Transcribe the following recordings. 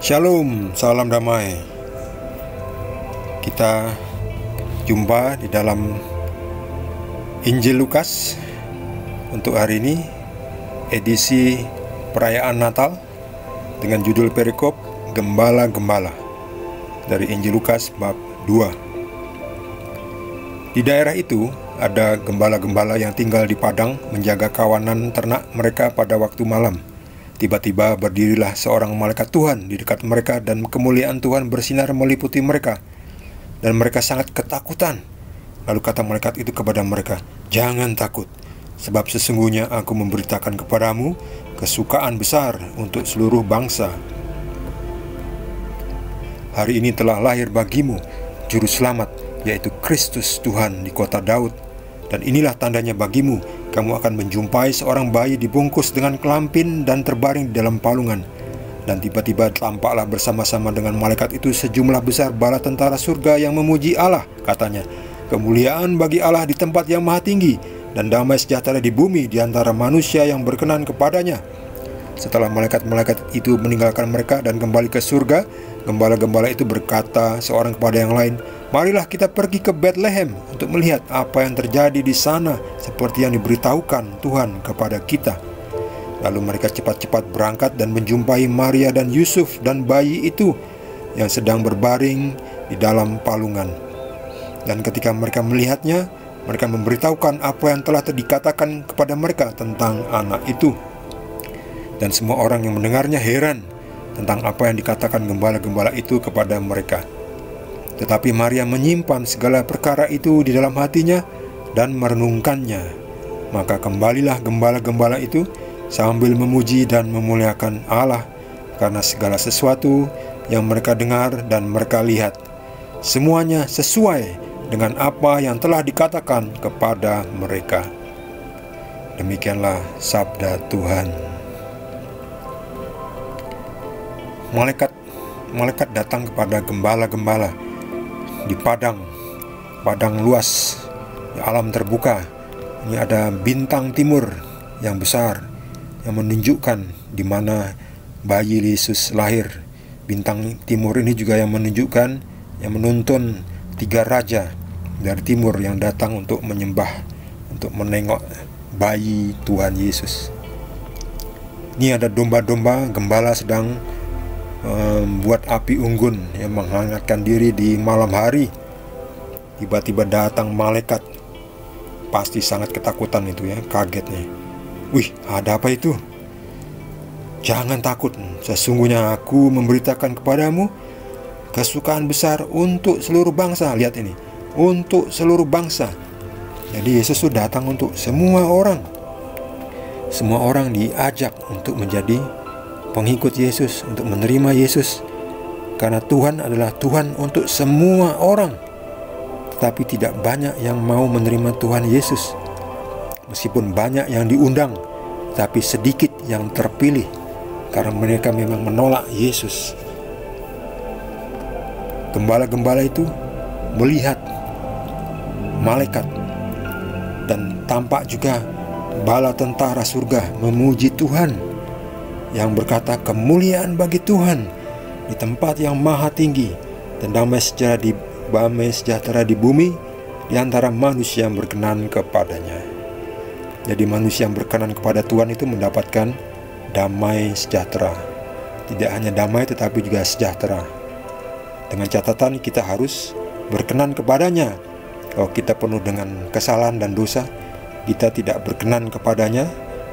Shalom, salam damai. Kita jumpa di dalam Injil Lukas untuk hari ini, edisi perayaan Natal dengan judul perikop Gembala-Gembala dari Injil Lukas bab 2. Di daerah itu ada gembala-gembala yang tinggal di padang menjaga kawanan ternak mereka pada waktu malam. Tiba-tiba berdirilah seorang malaikat Tuhan di dekat mereka dan kemuliaan Tuhan bersinar meliputi mereka. Dan mereka sangat ketakutan. Lalu kata malaikat itu kepada mereka, "Jangan takut, sebab sesungguhnya aku memberitakan kepadamu kesukaan besar untuk seluruh bangsa. Hari ini telah lahir bagimu Juru Selamat, yaitu Kristus Tuhan di kota Daud. Dan inilah tandanya bagimu, kamu akan menjumpai seorang bayi dibungkus dengan kelampin dan terbaring di dalam palungan." Dan tiba-tiba tampaklah bersama-sama dengan malaikat itu sejumlah besar bala tentara surga yang memuji Allah. Katanya, "Kemuliaan bagi Allah di tempat yang maha tinggi, dan damai sejahtera di bumi di antara manusia yang berkenan kepadanya." Setelah malaikat-malaikat itu meninggalkan mereka dan kembali ke surga, gembala-gembala itu berkata seorang kepada yang lain, "Marilah kita pergi ke Betlehem untuk melihat apa yang terjadi di sana seperti yang diberitahukan Tuhan kepada kita." Lalu mereka cepat-cepat berangkat dan menjumpai Maria dan Yusuf dan bayi itu yang sedang berbaring di dalam palungan. Dan ketika mereka melihatnya, mereka memberitahukan apa yang telah dikatakan kepada mereka tentang anak itu. Dan semua orang yang mendengarnya heran tentang apa yang dikatakan gembala-gembala itu kepada mereka. Tetapi Maria menyimpan segala perkara itu di dalam hatinya dan merenungkannya. Maka kembalilah gembala-gembala itu sambil memuji dan memuliakan Allah karena segala sesuatu yang mereka dengar dan mereka lihat. Semuanya sesuai dengan apa yang telah dikatakan kepada mereka. Demikianlah sabda Tuhan. Malaikat datang kepada gembala-gembala di padang luas, di alam terbuka. Ini ada bintang timur yang besar yang menunjukkan di mana bayi Yesus lahir. Bintang timur ini juga yang menunjukkan, yang menuntun 3 raja dari timur yang datang untuk menyembah, untuk menengok bayi Tuhan Yesus. Ini ada domba-domba, gembala sedang buat api unggun yang menghangatkan diri di malam hari. Tiba-tiba datang malaikat. Pasti sangat ketakutan itu ya, kagetnya. "Wih, ada apa itu?" "Jangan takut, sesungguhnya aku memberitakan kepadamu kesukaan besar untuk seluruh bangsa." Lihat ini, untuk seluruh bangsa. Jadi Yesus itu datang untuk semua orang. Semua orang diajak untuk menjadi pengikut Yesus, untuk menerima Yesus. Karena Tuhan adalah Tuhan untuk semua orang. Tetapi tidak banyak yang mau menerima Tuhan Yesus. Meskipun banyak yang diundang, tapi sedikit yang terpilih, karena mereka memang menolak Yesus. Gembala-gembala itu melihat malaikat, dan tampak juga bala tentara surga memuji Tuhan, yang berkata, "Kemuliaan bagi Tuhan di tempat yang maha tinggi, dan damai sejahtera di bumi di antara manusia yang berkenan kepadanya." Jadi manusia yang berkenan kepada Tuhan itu mendapatkan damai sejahtera. Tidak hanya damai tetapi juga sejahtera. Dengan catatan kita harus berkenan kepadanya. Kalau kita penuh dengan kesalahan dan dosa, kita tidak berkenan kepadanya,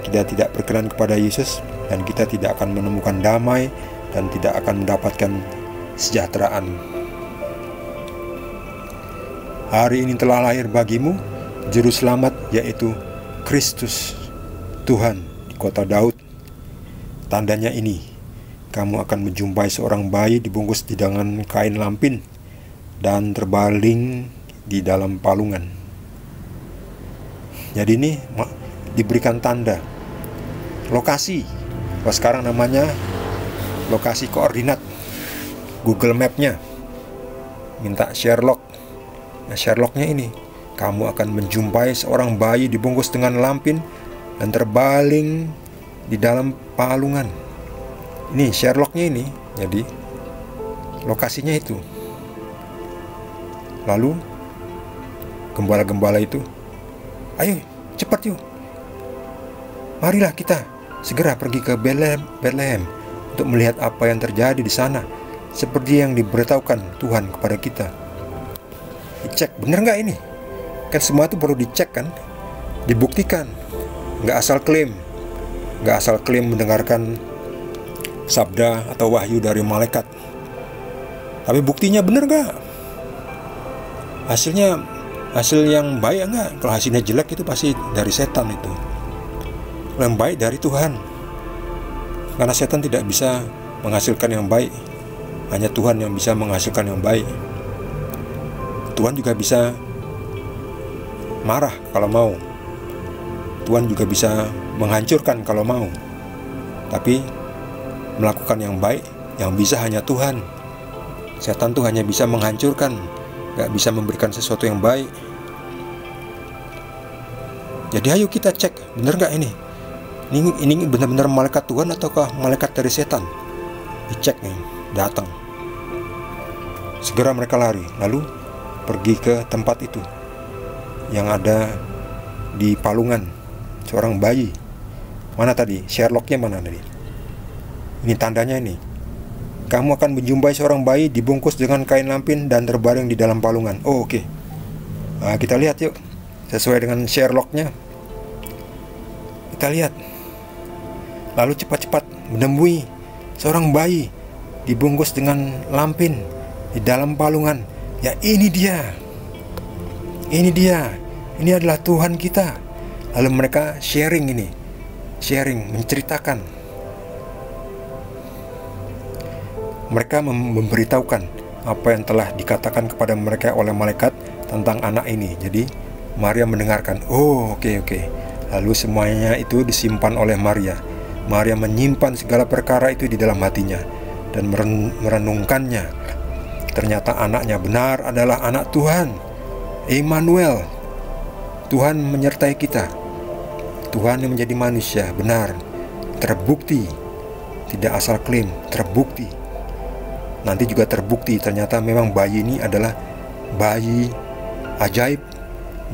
kita tidak berkenan kepada Yesus, dan kita tidak akan menemukan damai dan tidak akan mendapatkan kesejahteraan. Hari ini telah lahir bagimu Juru Selamat, yaitu Kristus Tuhan di kota Daud. Tandanya ini, kamu akan menjumpai seorang bayi dibungkus dengan kain lampin dan terbaring di dalam palungan. Jadi ini diberikan tanda lokasi. Kalau sekarang namanya lokasi koordinat, Google Map-nya. Minta Sherlock. Nah, Sherlock-nya ini, kamu akan menjumpai seorang bayi dibungkus dengan lampin dan terbaling di dalam palungan. Ini Sherlock-nya ini Jadi lokasinya itu. Lalu gembala-gembala itu, ayo cepat yuk, marilah kita segera pergi ke Bethlehem untuk melihat apa yang terjadi di sana, seperti yang diberitahukan Tuhan kepada kita. Dicek, bener nggak ini? Kan semua itu perlu dicek kan, dibuktikan. Nggak asal klaim mendengarkan sabda atau wahyu dari malaikat. Tapi buktinya bener nggak? Hasil yang baik enggak? Kalau hasilnya jelek itu pasti dari setan itu. Kalau yang baik dari Tuhan. Karena setan tidak bisa menghasilkan yang baik. Hanya Tuhan yang bisa menghasilkan yang baik. Tuhan juga bisa marah kalau mau. Tuhan juga bisa menghancurkan kalau mau. Tapi melakukan yang baik yang bisa hanya Tuhan. Setan tuh hanya bisa menghancurkan, gak bisa memberikan sesuatu yang baik. Jadi ayo kita cek, bener gak ini? Ini benar-benar malaikat Tuhan ataukah malaikat dari setan? Dicek nih, datang. Segera mereka lari, lalu pergi ke tempat itu yang ada di palungan seorang bayi. Mana tadi? Sherlocknya mana tadi? Ini tandanya ini. Kamu akan menjumpai seorang bayi dibungkus dengan kain lampin dan terbaring di dalam palungan. Oh, oke. Nah, kita lihat yuk. Sesuai dengan Sherlocknya. Kita lihat. Lalu cepat-cepat menemui seorang bayi dibungkus dengan lampin di dalam palungan. Ya, ini dia. Ini dia. Ini adalah Tuhan kita. Lalu mereka sharing, menceritakan. Mereka memberitahukan apa yang telah dikatakan kepada mereka oleh malaikat tentang anak ini. Jadi Maria mendengarkan. Oh, oke. Lalu semuanya itu disimpan oleh Maria. Maria menyimpan segala perkara itu di dalam hatinya dan merenungkannya. Ternyata anaknya benar adalah anak Tuhan, Immanuel. Tuhan menyertai kita. Tuhan yang menjadi manusia, benar, terbukti. Tidak asal klaim, terbukti. Nanti juga terbukti ternyata memang bayi ini adalah bayi ajaib,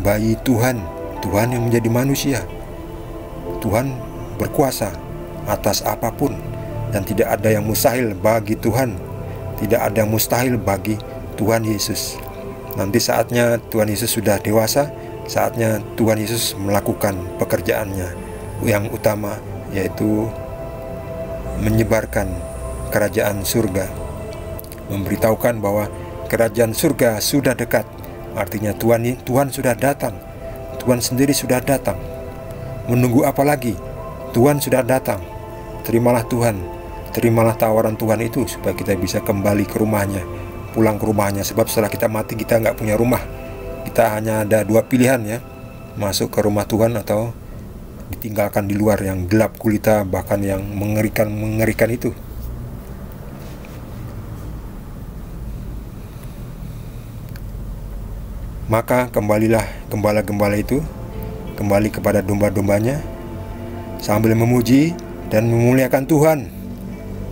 bayi Tuhan yang menjadi manusia. Tuhan berkuasa atas apapun dan tidak ada yang mustahil bagi Tuhan. Tidak ada yang mustahil bagi Tuhan Yesus. Nanti saatnya Tuhan Yesus sudah dewasa, saatnya Tuhan Yesus melakukan pekerjaannya yang utama, yaitu menyebarkan kerajaan surga, memberitahukan bahwa kerajaan surga sudah dekat. Artinya Tuhan sudah datang. Tuhan sendiri sudah datang. Menunggu apa lagi? Tuhan sudah datang. Terimalah Tuhan. Terimalah tawaran Tuhan itu supaya kita bisa kembali ke rumahnya, pulang ke rumahnya. Sebab setelah kita mati kita nggak punya rumah. Kita hanya ada dua pilihan ya, masuk ke rumah Tuhan atau ditinggalkan di luar yang gelap gulita, bahkan yang mengerikan itu. Maka kembalilah gembala-gembala itu kembali kepada domba-dombanya sambil memuji dan memuliakan Tuhan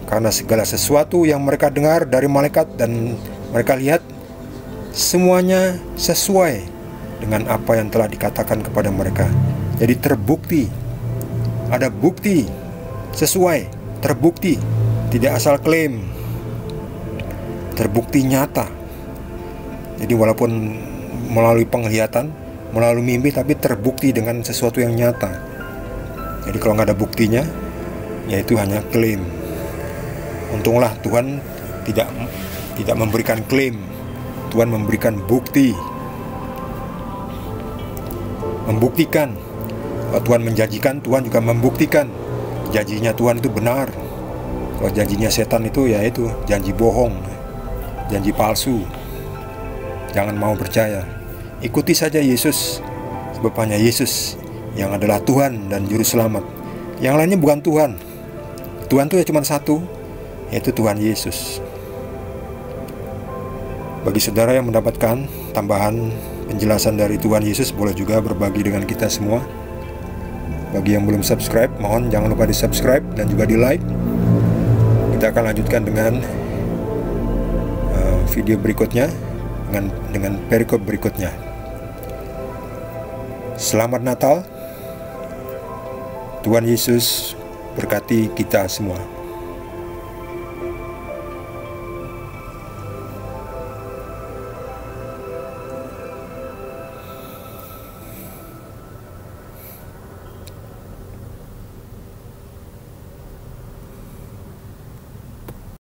karena segala sesuatu yang mereka dengar dari malaikat dan mereka lihat semuanya sesuai dengan apa yang telah dikatakan kepada mereka. Jadi terbukti, ada bukti, sesuai, terbukti, tidak asal klaim, terbukti nyata. Jadi walaupun melalui penglihatan, melalui mimpi, tapi terbukti dengan sesuatu yang nyata. Jadi kalau nggak ada buktinya, yaitu hanya klaim. Untunglah Tuhan tidak memberikan klaim. Tuhan memberikan bukti, membuktikan. Kalau Tuhan menjanjikan, Tuhan juga membuktikan. Janjinya Tuhan itu benar. Kalau janjinya setan itu, ya itu janji bohong, janji palsu. Jangan mau percaya. Ikuti saja Yesus, sebab hanya Yesus yang adalah Tuhan dan Juru Selamat. Yang lainnya bukan Tuhan. Tuhan itu ya cuma satu, yaitu Tuhan Yesus. Bagi saudara yang mendapatkan tambahan penjelasan dari Tuhan Yesus, boleh juga berbagi dengan kita semua. Bagi yang belum subscribe, mohon jangan lupa di subscribe dan juga di like. Kita akan lanjutkan dengan video berikutnya, dengan perikop berikutnya. Selamat Natal. Tuhan Yesus berkati kita semua.